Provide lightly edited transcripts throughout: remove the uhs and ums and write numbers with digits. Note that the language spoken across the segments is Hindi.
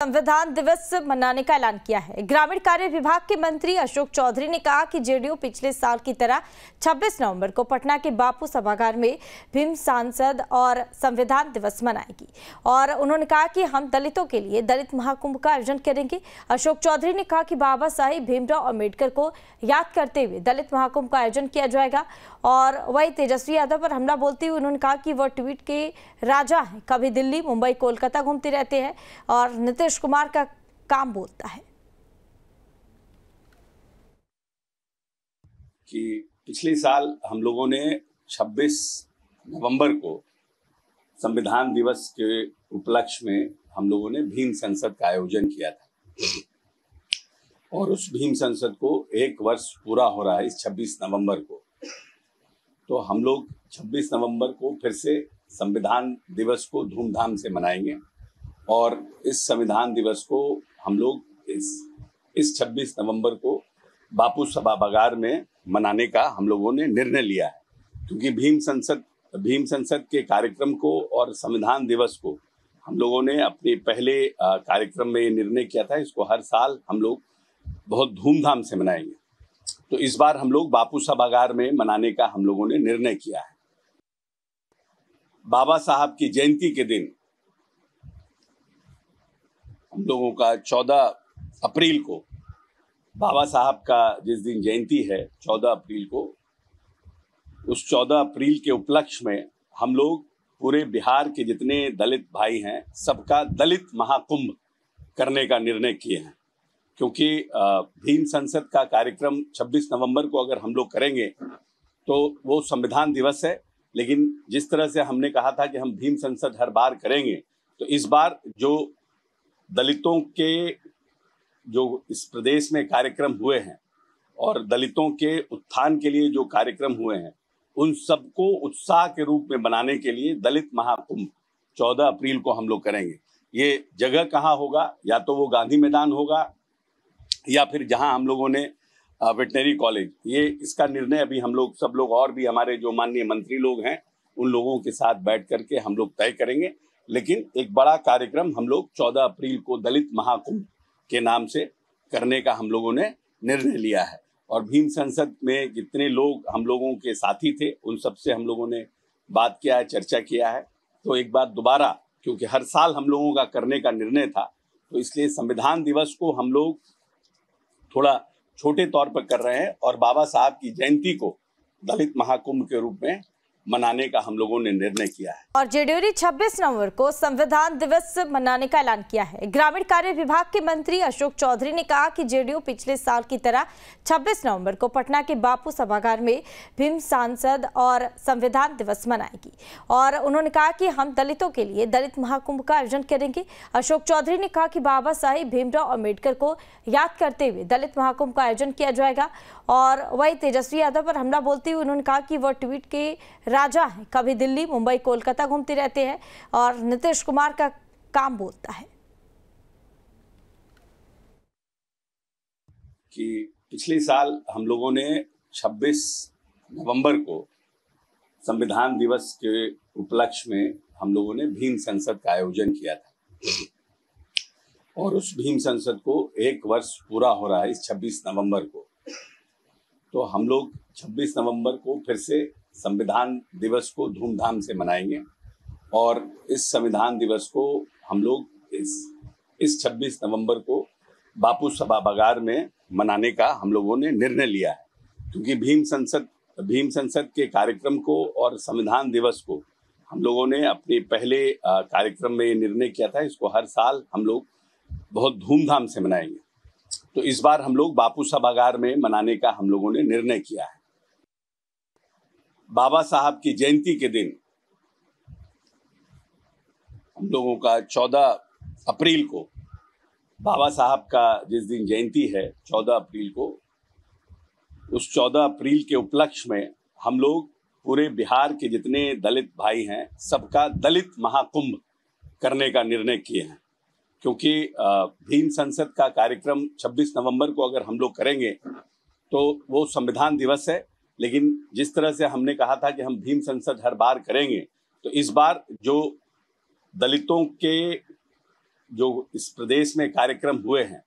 संविधान दिवस मनाने का ऐलान किया है। ग्रामीण कार्य विभाग के मंत्री अशोक चौधरी ने कहा कि जेडीयू पिछले साल की तरह 26 नवंबर को पटना के बापू सभागार में भीम सांसद और संविधान दिवस मनाएगी और उन्होंने कहा कि हम दलितों के लिए दलित महाकुंभ का आयोजन करेंगे। अशोक चौधरी ने कहा कि बाबा साहेब भीमराव अम्बेडकर को याद करते हुए दलित महाकुंभ का आयोजन किया जाएगा। और वही तेजस्वी यादव पर हमला बोलते हुए उन्होंने कहा कि वह ट्वीट के राजा हैं, कभी दिल्ली, मुंबई, कोलकाता घूमते रहते हैं और नीतीश कुमार का काम बोलता है कि पिछले साल हम लोगों ने 26 नवंबर को संविधान दिवस के उपलक्ष्य में हम लोगों ने भीम संसद का आयोजन किया था और उस भीम संसद को 1 वर्ष पूरा हो रहा है इस 26 नवंबर को। तो हम लोग 26 नवंबर को फिर से संविधान दिवस को धूमधाम से मनाएंगे और इस संविधान दिवस को हम लोग इस 26 नवंबर को बापू सभागार में मनाने का हम लोगों ने निर्णय लिया है, क्योंकि भीम संसद के कार्यक्रम को और संविधान दिवस को हम लोगों ने अपने पहले कार्यक्रम में ये निर्णय किया था, इसको हर साल हम लोग बहुत धूमधाम से मनाएंगे। तो इस बार हम लोग बापू सभागार में मनाने का हम लोगों ने निर्णय किया है। बाबा साहब की जयंती के दिन हम लोगों का 14 अप्रैल को बाबा साहब का जिस दिन जयंती है 14 अप्रैल को, उस 14 अप्रैल के उपलक्ष्य में हम लोग पूरे बिहार के जितने दलित भाई हैं सबका दलित महाकुंभ करने का निर्णय किए हैं। क्योंकि भीम संसद का कार्यक्रम 26 नवंबर को अगर हम लोग करेंगे तो वो संविधान दिवस है, लेकिन जिस तरह से हमने कहा था कि हम भीम संसद हर बार करेंगे, तो इस बार जो दलितों के जो इस प्रदेश में कार्यक्रम हुए हैं और दलितों के उत्थान के लिए जो कार्यक्रम हुए हैं उन सबको उत्साह के रूप में बनाने के लिए दलित महाकुंभ 14 अप्रैल को हम लोग करेंगे। ये जगह कहाँ होगा, या तो वो गांधी मैदान होगा या फिर जहां हम लोगों ने वेटनरी कॉलेज, ये इसका निर्णय अभी हम लोग सब लोग और भी हमारे जो माननीय मंत्री लोग हैं उन लोगों के साथ बैठ करके हम लोग तय करेंगे। लेकिन एक बड़ा कार्यक्रम हम लोग 14 अप्रैल को दलित महाकुंभ के नाम से करने का हम लोगों ने निर्णय लिया है। और भीम संसद में जितने लोग हम लोगों के साथी थे उन सबसे हम लोगों ने बात किया है, चर्चा किया है। तो एक बार दोबारा, क्योंकि हर साल हम लोगों का करने का निर्णय था, तो इसलिए संविधान दिवस को हम लोग थोड़ा छोटे तौर पर कर रहे हैं और बाबा साहब की जयंती को दलित महाकुंभ के रूप में मनाने का हम लोगों ने निर्णय किया है। और जेडीयू ने 26 नवंबर को संविधान दिवस मनाने का ऐलान किया है। ग्रामीण कार्य विभाग के मंत्री अशोक चौधरी ने कहा कि जेडीयू पिछले साल की तरह 26 नवंबर को पटना के बापू सभागार में भीम सांसद और संविधान दिवस मनाएगी और उन्होंने कहा कि हम दलितों के लिए दलित महाकुंभ का आयोजन करेंगे। अशोक चौधरी ने कहा कि बाबा साहेब भीमराव अम्बेडकर को याद करते हुए दलित महाकुंभ का आयोजन किया जाएगा। और वही तेजस्वी यादव पर हमला बोलते हुए उन्होंने कहा कि वह ट्वीट के राजा हैं, कभी दिल्ली, मुंबई, कोलकाता घूमते रहते हैं और नीतीश कुमार का काम बोलता है कि पिछले साल हम लोगों ने 26 नवंबर को संविधान दिवस के उपलक्ष्य में हम लोगों ने भीम संसद का आयोजन किया था और उस भीम संसद को 1 वर्ष पूरा हो रहा है इस 26 नवंबर को। तो हम लोग 26 नवंबर को फिर से संविधान दिवस को धूमधाम से मनाएंगे और इस संविधान दिवस को हम लोग इस 26 नवंबर को बापू सभागार में मनाने का हम लोगों ने निर्णय लिया है, क्योंकि भीम संसद के कार्यक्रम को और संविधान दिवस को हम लोगों ने अपने पहले कार्यक्रम में ये निर्णय किया था, इसको हर साल हम लोग बहुत धूमधाम से मनाएंगे। तो इस बार हम लोग बापू सभागार में मनाने का हम लोगों ने निर्णय किया है। बाबा साहब की जयंती के दिन हम लोगों का 14 अप्रैल को बाबा साहब का जिस दिन जयंती है 14 अप्रैल को, उस 14 अप्रैल के उपलक्ष्य में हम लोग पूरे बिहार के जितने दलित भाई हैं सबका दलित महाकुंभ करने का निर्णय किए हैं। क्योंकि भीम संसद का कार्यक्रम 26 नवंबर को अगर हम लोग करेंगे तो वो संविधान दिवस है, लेकिन जिस तरह से हमने कहा था कि हम भीम संसद हर बार करेंगे, तो इस बार जो दलितों के जो इस प्रदेश में कार्यक्रम हुए हैं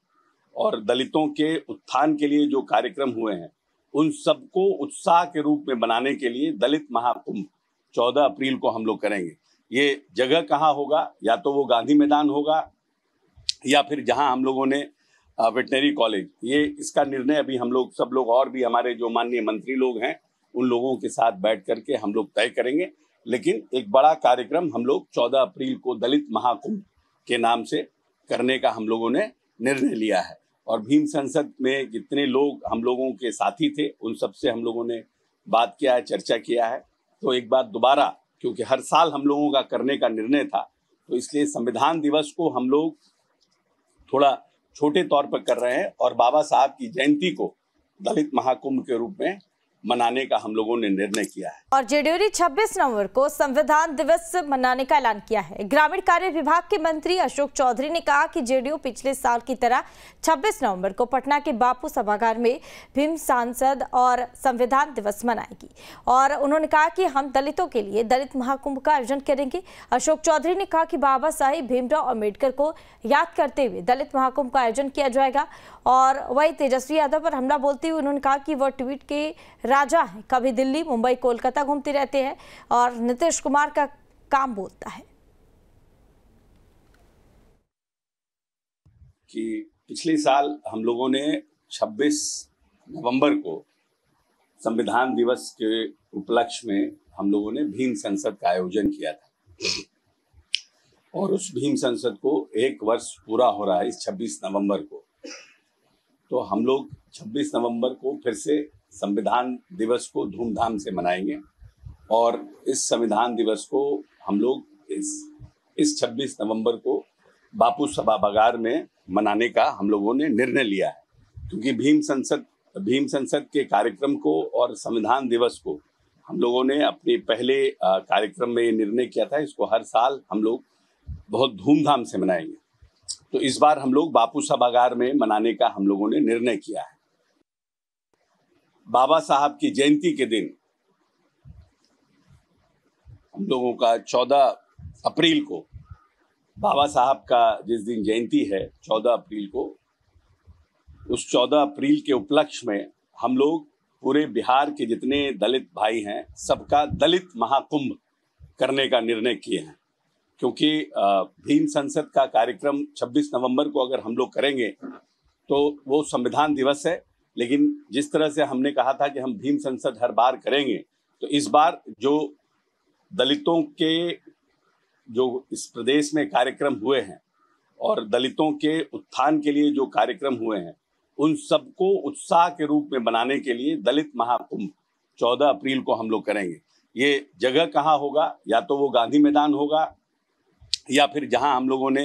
और दलितों के उत्थान के लिए जो कार्यक्रम हुए हैं, उन सबको उत्साह के रूप में बनाने के लिए दलित महाकुंभ 14 अप्रैल को हम लोग करेंगे। ये जगह कहाँ होगा? या तो वो गांधी मैदान होगा या फिर जहां हम लोगों ने वेटनरी कॉलेज, ये इसका निर्णय अभी हम लोग सब लोग और भी हमारे जो माननीय मंत्री लोग हैं उन लोगों के साथ बैठ करके हम लोग तय करेंगे। लेकिन एक बड़ा कार्यक्रम हम लोग 14 अप्रैल को दलित महाकुंभ के नाम से करने का हम लोगों ने निर्णय लिया है। और भीम संसद में जितने लोग हम लोगों के साथी थे उन सबसे हम लोगों ने बात किया है, चर्चा किया है। तो एक बार दोबारा, क्योंकि हर साल हम लोगों का करने का निर्णय था, तो इसलिए संविधान दिवस को हम लोग थोड़ा छोटे तौर पर कर रहे हैं और बाबा साहब की जयंती को दलित महाकुंभ के रूप में मनाने का हम लोगों ने निर्णय किया है। और जेडीयू ने 26 नवंबर को संविधान दिवस मनाने का ऐलान किया है। ग्रामीण कार्य विभाग के मंत्री अशोक चौधरी ने कहा कि जेडीयू पिछले साल की तरह 26 नवंबर को पटना के बापू सभागार में भीम सांसद और संविधान दिवस मनाएगी। और उन्होंने कहा कि हम दलितों के लिए दलित महाकुंभ का आयोजन करेंगे। अशोक चौधरी ने कहा कि बाबा साहेब भीमराव अम्बेडकर को याद करते हुए दलित महाकुंभ का आयोजन किया जाएगा। और वही तेजस्वी यादव पर हमला बोलते हुए उन्होंने कहा कि वह ट्वीट के राजा है, कभी दिल्ली, मुंबई, कोलकाता घूमते रहते हैं और नीतीश कुमार का काम बोलता है। कि पिछले साल हम लोगों ने 26 नवंबर को संविधान दिवस के उपलक्ष्य में हम लोगों ने भीम संसद का आयोजन किया था और उस भीम संसद को 1 वर्ष पूरा हो रहा है इस 26 नवंबर को। तो हम लोग 26 नवंबर को फिर से संविधान दिवस को धूमधाम से मनाएंगे और इस संविधान दिवस को हम लोग इस 26 नवंबर को बापू सभागार में मनाने का हम लोगों ने निर्णय लिया है। क्योंकि भीम संसद के कार्यक्रम को और संविधान दिवस को हम लोगों ने अपने पहले कार्यक्रम में ये निर्णय किया था, इसको हर साल हम लोग बहुत धूमधाम से मनाएंगे। तो इस बार हम लोग बापू सभागार में मनाने का हम लोगों ने निर्णय किया है। बाबा साहब की जयंती के दिन हम लोगों का 14 अप्रैल को, बाबा साहब का जिस दिन जयंती है 14 अप्रैल को, उस 14 अप्रैल के उपलक्ष्य में हम लोग पूरे बिहार के जितने दलित भाई हैं सबका दलित महाकुंभ करने का निर्णय किए हैं। क्योंकि भीम संसद का कार्यक्रम 26 नवंबर को अगर हम लोग करेंगे तो वो संविधान दिवस है, लेकिन जिस तरह से हमने कहा था कि हम भीम संसद हर बार करेंगे, तो इस बार जो दलितों के जो इस प्रदेश में कार्यक्रम हुए हैं और दलितों के उत्थान के लिए जो कार्यक्रम हुए हैं, उन सबको उत्साह के रूप में बनाने के लिए दलित महाकुंभ 14 अप्रैल को हम लोग करेंगे। ये जगह कहाँ होगा? या तो वो गांधी मैदान होगा या फिर जहां हम लोगों ने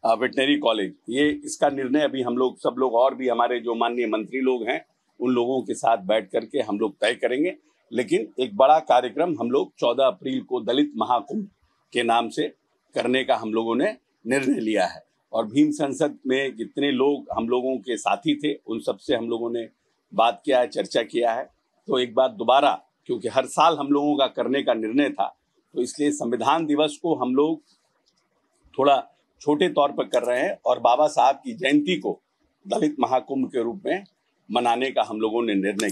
वेटनरी कॉलेज, ये इसका निर्णय अभी हम लोग सब लोग और भी हमारे जो माननीय मंत्री लोग हैं उन लोगों के साथ बैठ करके हम लोग तय करेंगे। लेकिन एक बड़ा कार्यक्रम हम लोग 14 अप्रैल को दलित महाकुंभ के नाम से करने का हम लोगों ने निर्णय लिया है। और भीम संसद में जितने लोग हम लोगों के साथी थे उन सबसे हम लोगों ने बात किया है, चर्चा किया है। तो एक बार दोबारा, क्योंकि हर साल हम लोगों का करने का निर्णय था, तो इसलिए संविधान दिवस को हम लोग थोड़ा छोटे तौर पर कर रहे हैं और बाबा साहब की जयंती को दलित महाकुंभ के रूप में मनाने का हम लोगों ने निर्णय